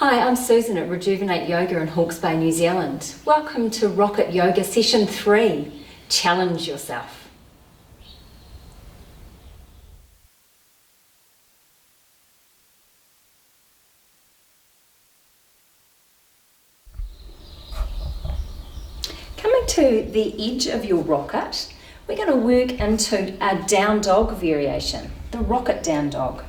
Hi, I'm Susan at Rejuvenate Yoga in Hawke's Bay, New Zealand. Welcome to Rocket Yoga Session 3, Challenge Yourself. Coming to the edge of your rocket, we're going to work into a down dog variation, the rocket down dog.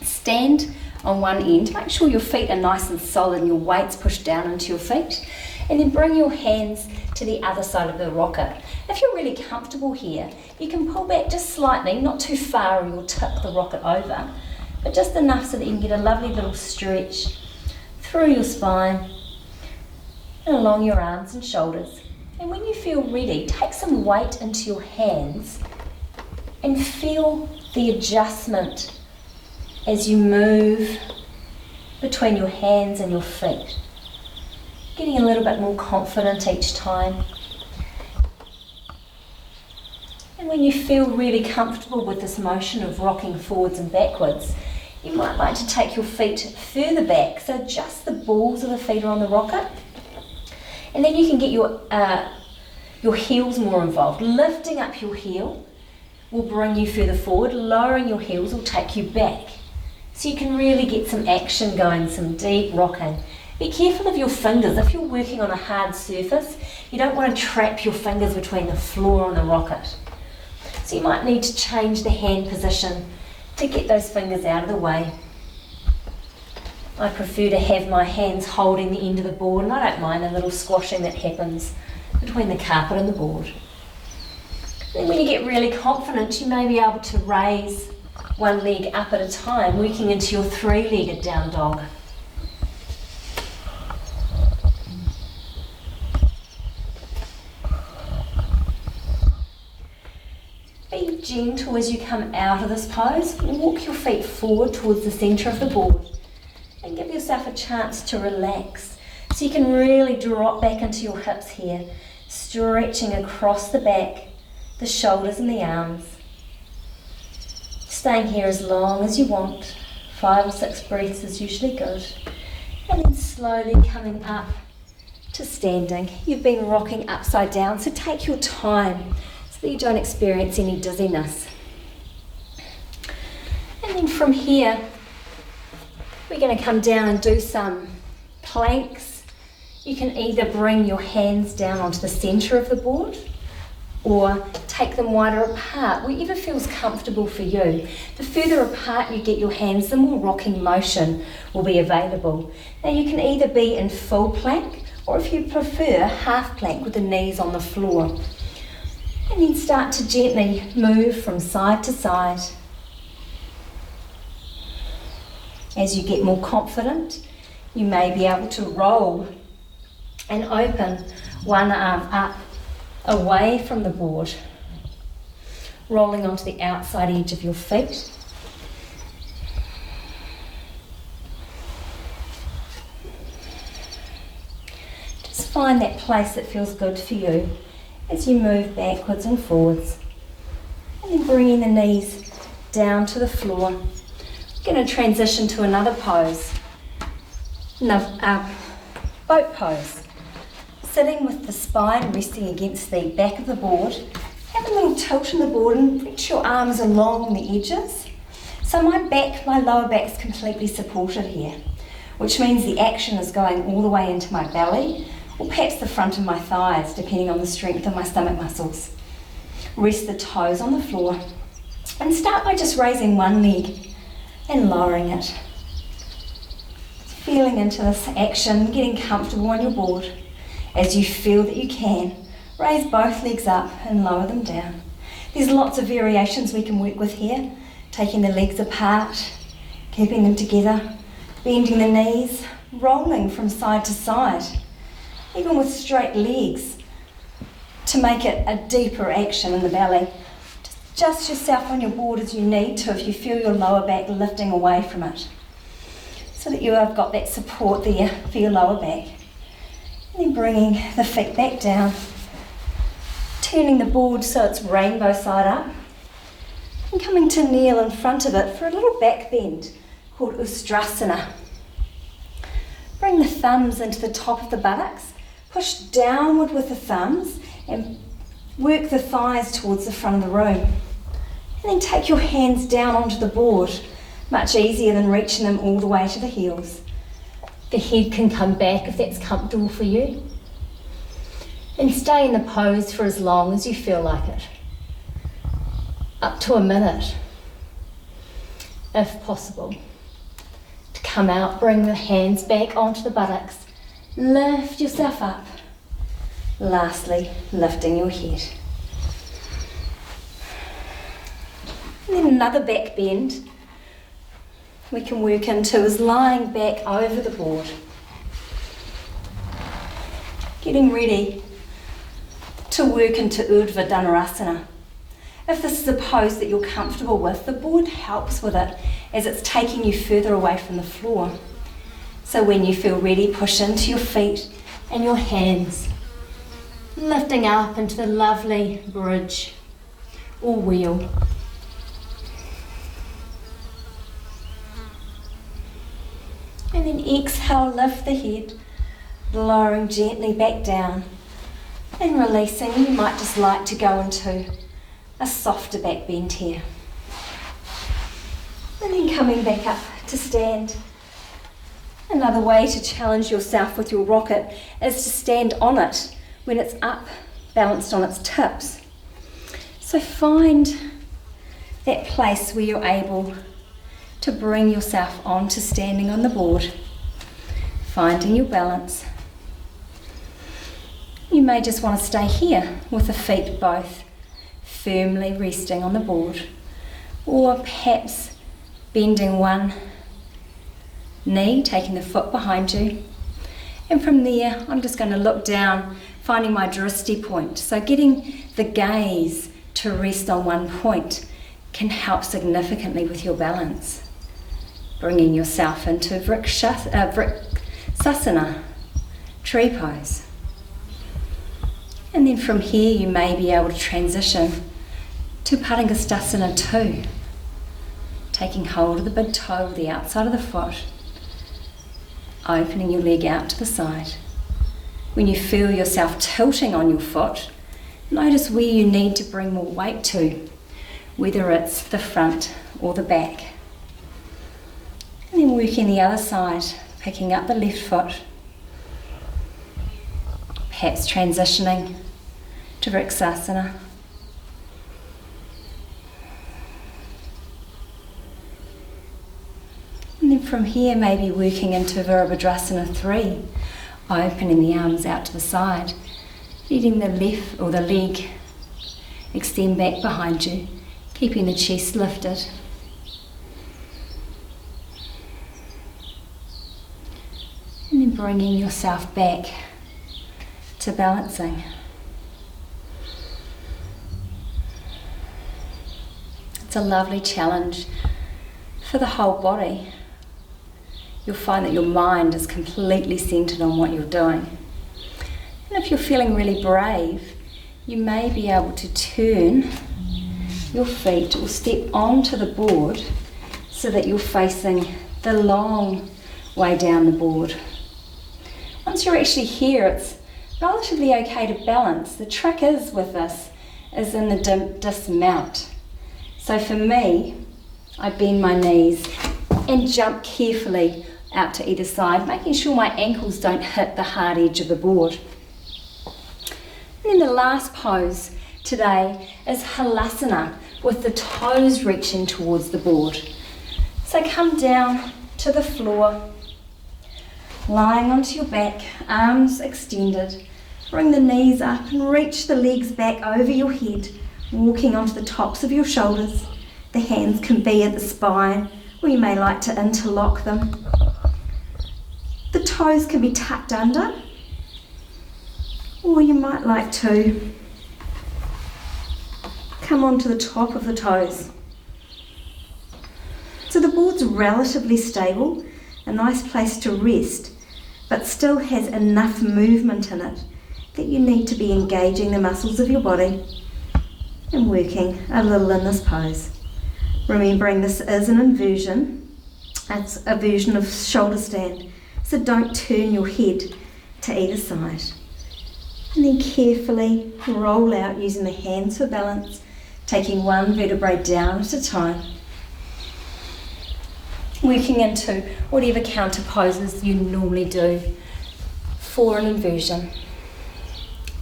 Stand on one end, make sure your feet are nice and solid and your weight's pushed down into your feet, and then bring your hands to the other side of the rocket. If you're really comfortable here, you can pull back just slightly, not too far or you'll tip the rocket over, but just enough so that you can get a lovely little stretch through your spine and along your arms and shoulders. And when you feel ready, take some weight into your hands and feel the adjustment as you move between your hands and your feet. Getting a little bit more confident each time. And when you feel really comfortable with this motion of rocking forwards and backwards, you might like to take your feet further back, so just the balls of the feet are on the rocket. And then you can get your heels more involved. Lifting up your heel will bring you further forward, lowering your heels will take you back. So you can really get some action going, some deep rocking. Be careful of your fingers. If you're working on a hard surface, you don't want to trap your fingers between the floor and the rocket. So you might need to change the hand position to get those fingers out of the way. I prefer to have my hands holding the end of the board, and I don't mind the little squashing that happens between the carpet and the board. Then when you get really confident, you may be able to raise one leg up at a time, working into your three-legged down dog. Be gentle as you come out of this pose. Walk your feet forward towards the centre of the board and give yourself a chance to relax. So you can really drop back into your hips here, stretching across the back, the shoulders and the arms. Staying here as long as you want. 5 or 6 breaths is usually good. And then slowly coming up to standing. You've been rocking upside down, so take your time so that you don't experience any dizziness. And then from here, we're going to come down and do some planks. You can either bring your hands down onto the centre of the board or take them wider apart, wherever feels comfortable for you. The further apart you get your hands, the more rocking motion will be available. Now you can either be in full plank, or if you prefer, half plank with the knees on the floor. And then start to gently move from side to side. As you get more confident, you may be able to roll and open one arm up away from the board, rolling onto the outside edge of your feet. Just find that place that feels good for you as you move backwards and forwards. And then bringing the knees down to the floor. We're going to transition to another pose, boat pose. Sitting with the spine resting against the back of the board, have a little tilt in the board and reach your arms along the edges. So my lower back's completely supported here, which means the action is going all the way into my belly, or perhaps the front of my thighs, depending on the strength of my stomach muscles. Rest the toes on the floor and start by just raising one leg and lowering it. Feeling into this action, getting comfortable on your board. As you feel that you can, raise both legs up and lower them down. There's lots of variations we can work with here. Taking the legs apart, keeping them together, bending the knees, rolling from side to side. Even with straight legs, to make it a deeper action in the belly. Just adjust yourself on your board as you need to if you feel your lower back lifting away from it, so that you have got that support there for your lower back. Then bringing the feet back down, turning the board so it's rainbow side up, and coming to kneel in front of it for a little back bend called Ustrasana. bring the thumbs into the top of the buttocks, push downward with the thumbs and work the thighs towards the front of the room. And then take your hands down onto the board, much easier than reaching them all the way to the heels. The head can come back if that's comfortable for you. And stay in the pose for as long as you feel like it. Up to a minute, if possible. To come out, bring the hands back onto the buttocks. Lift yourself up. Lastly, lifting your head. And then another back bend we can work into is lying back over the board. Getting ready to work into Urdhva Dhanurasana. If this is a pose that you're comfortable with, the board helps with it as it's taking you further away from the floor. So when you feel ready, push into your feet and your hands, lifting up into the lovely bridge or wheel. And then exhale, lift the head, lowering gently back down. And releasing, you might just like to go into a softer back bend here. And then coming back up to stand. Another way to challenge yourself with your rocket is to stand on it when it's up, balanced on its tips. So find that place where you're able to bring yourself onto standing on the board, finding your balance. You may just want to stay here with the feet both firmly resting on the board, or perhaps bending one knee, taking the foot behind you. And from there, I'm just going to look down, finding my drishti point. So getting the gaze to rest on one point can help significantly with your balance. Bringing yourself into Vriksasana, tree pose. And then from here you may be able to transition to Padangusthasana 2, taking hold of the big toe, the outside of the foot, opening your leg out to the side. When you feel yourself tilting on your foot, notice where you need to bring more weight to, whether it's the front or the back. And then working the other side, picking up the left foot, perhaps transitioning to Vriksasana. And then from here, maybe working into Virabhadrasana 3, opening the arms out to the side, letting the left or the leg extend back behind you, keeping the chest lifted. And then bringing yourself back to balancing. It's a lovely challenge for the whole body. You'll find that your mind is completely centered on what you're doing. And if you're feeling really brave, you may be able to turn your feet or step onto the board so that you're facing the long way down the board. Once you're actually here, it's relatively okay to balance. The trick is with this is in the dismount. So for me, I bend my knees and jump carefully out to either side, making sure my ankles don't hit the hard edge of the board. And then the last pose today is Halasana, with the toes reaching towards the board. So come down to the floor, lying onto your back, arms extended. Bring the knees up and reach the legs back over your head, walking onto the tops of your shoulders. The hands can be at the spine, or you may like to interlock them. The toes can be tucked under, or you might like to come onto the top of the toes. So the board's relatively stable, a nice place to rest, but still has enough movement in it that you need to be engaging the muscles of your body and working a little in this pose. Remembering this is an inversion, it's a version of shoulder stand. so don't turn your head to either side. And then carefully roll out using the hands for balance, taking one vertebrae down at a time. Working into whatever counter poses you normally do for an inversion.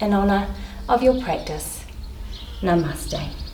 In honour of your practice, Namaste.